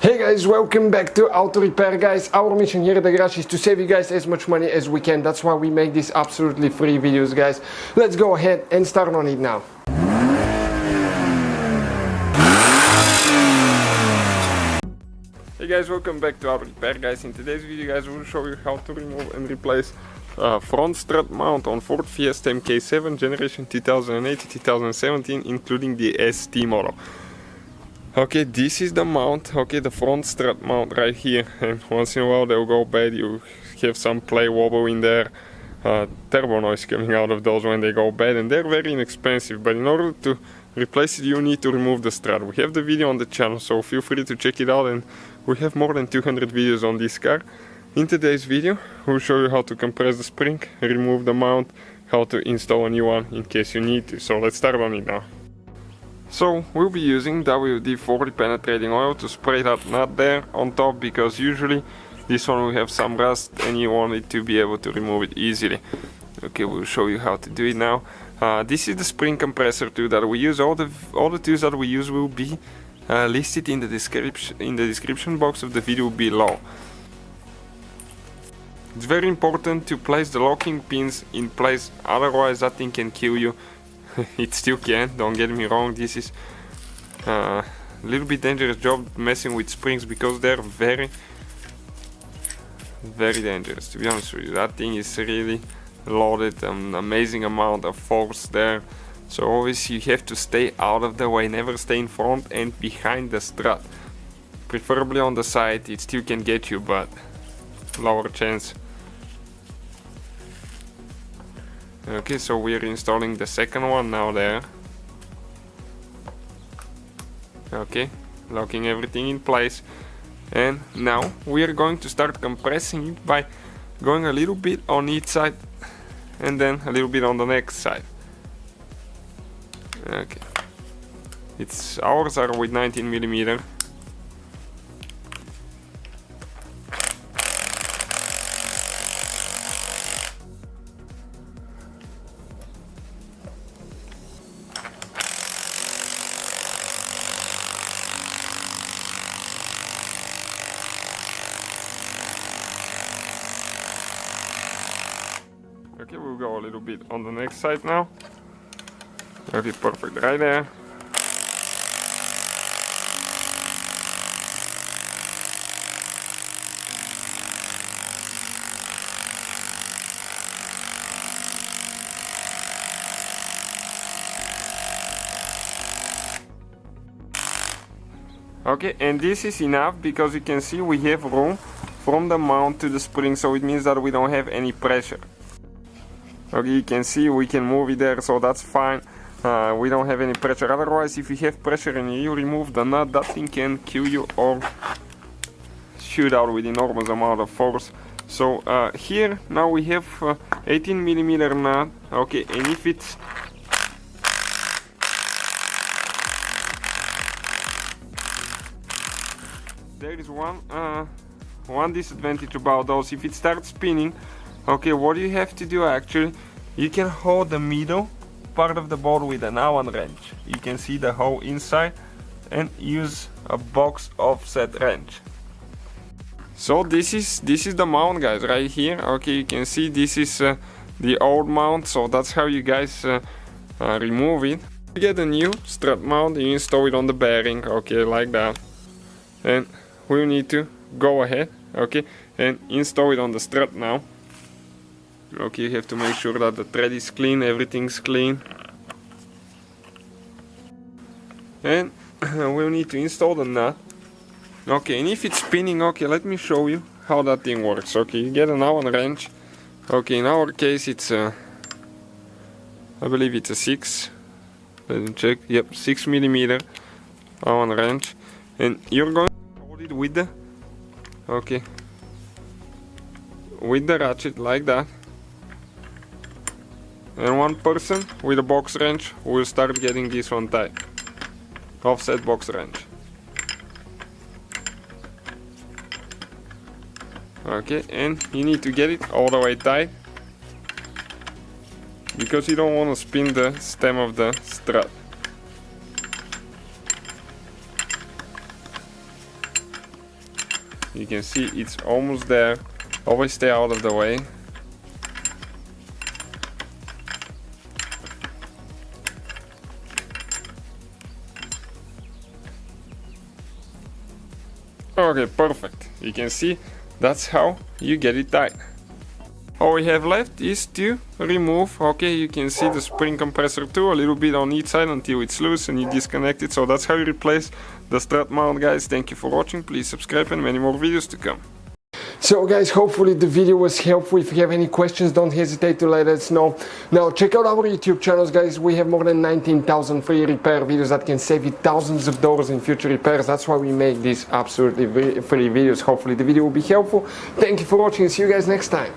Hey guys, welcome back to Auto Repair guys. Our mission here at the garage is to save you guys as much money as we can. That's why we make these absolutely free videos guys. Let's go ahead and start on it now. Hey guys, welcome back to Auto Repair guys. In today's video guys, we'll show you how to remove and replace front strut mount on Ford Fiesta MK7 generation 2018-2017, including the ST model. Okay, this is the mount, okay, the front strut mount right here, and once in a while they'll go bad. You have some play wobble in there, turbo noise coming out of those when they go bad, and they're very inexpensive, but in order to replace it you need to remove the strut. We have the video on the channel, so feel free to check it out, and we have more than 200 videos on this car. In today's video we'll show you how to compress the spring, remove the mount, how to install a new one in case you need to. So let's start on it now. So we'll be using WD-40 penetrating oil to spray that nut there on top, because usually this one will have some rust and you want it to be able to remove it easily. Okay, we'll show you how to do it now. This is the spring compressor tool that we use. All the tools that we use will be listed in the description box of the video below. It's very important to place the locking pins in place, otherwise that thing can kill you. It still can, don't get me wrong. This is a little bit dangerous job messing with springs, because they're very dangerous, to be honest with you. That thing is really loaded, an amazing amount of force there. So always you have to stay out of the way, never stay in front and behind the strut. Preferably on the side, it still can get you, but lower chance. Okay, so we're installing the second one now there. Okay, locking everything in place. And now we are going to start compressing it by going a little bit on each side and then a little bit on the next side. Okay, ours are with 19mm. Okay, we'll go a little bit on the next side now. Okay, perfect, right there. Okay, and this is enough, because you can see we have room from the mount to the spring, so it means that we don't have any pressure. Okay, you can see we can move it there, so that's fine. We don't have any pressure. Otherwise, if you have pressure and you remove the nut, that thing can kill you or shoot out with enormous amount of force. So here now we have 18mm nut. Okay, and if it's there is one disadvantage about those. If it starts spinning, okay, what you have to do actually, you can hold the middle part of the board with an Allen wrench. You can see the hole inside, and use a box offset wrench. So this is the mount guys right here. Okay, you can see this is the old mount, so that's how you guys remove it. You get a new strut mount, you install it on the bearing, okay, like that. And we need to go ahead, okay, and install it on the strut now. Okay, you have to make sure that the thread is clean, everything's clean. And we'll need to install the nut. Okay, and if it's spinning, okay, let me show you how that thing works. Okay, you get an Allen wrench. Okay, in our case it's I believe it's a 6. Let me check. Yep, 6mm Allen wrench. And you're going to hold it with the, okay, with the ratchet like that. And one person with a box wrench will start getting this one tight. Offset box wrench. Okay, and you need to get it all the way tight, because you don't want to spin the stem of the strut. You can see it's almost there. Always stay out of the way. Okay, perfect. You can see that's how you get it tight. All we have left is to remove, okay, you can see the spring compressor too, a little bit on each side until it's loose and you disconnect it. So that's how you replace the strut mount, guys. Thank you for watching. Please subscribe and many more videos to come. So guys, hopefully the video was helpful. If you have any questions, don't hesitate to let us know. Now check out our YouTube channels, guys. We have more than 19,000 free repair videos that can save you thousands of dollars in future repairs. That's why we make these absolutely free videos. Hopefully the video will be helpful. Thank you for watching. See you guys next time.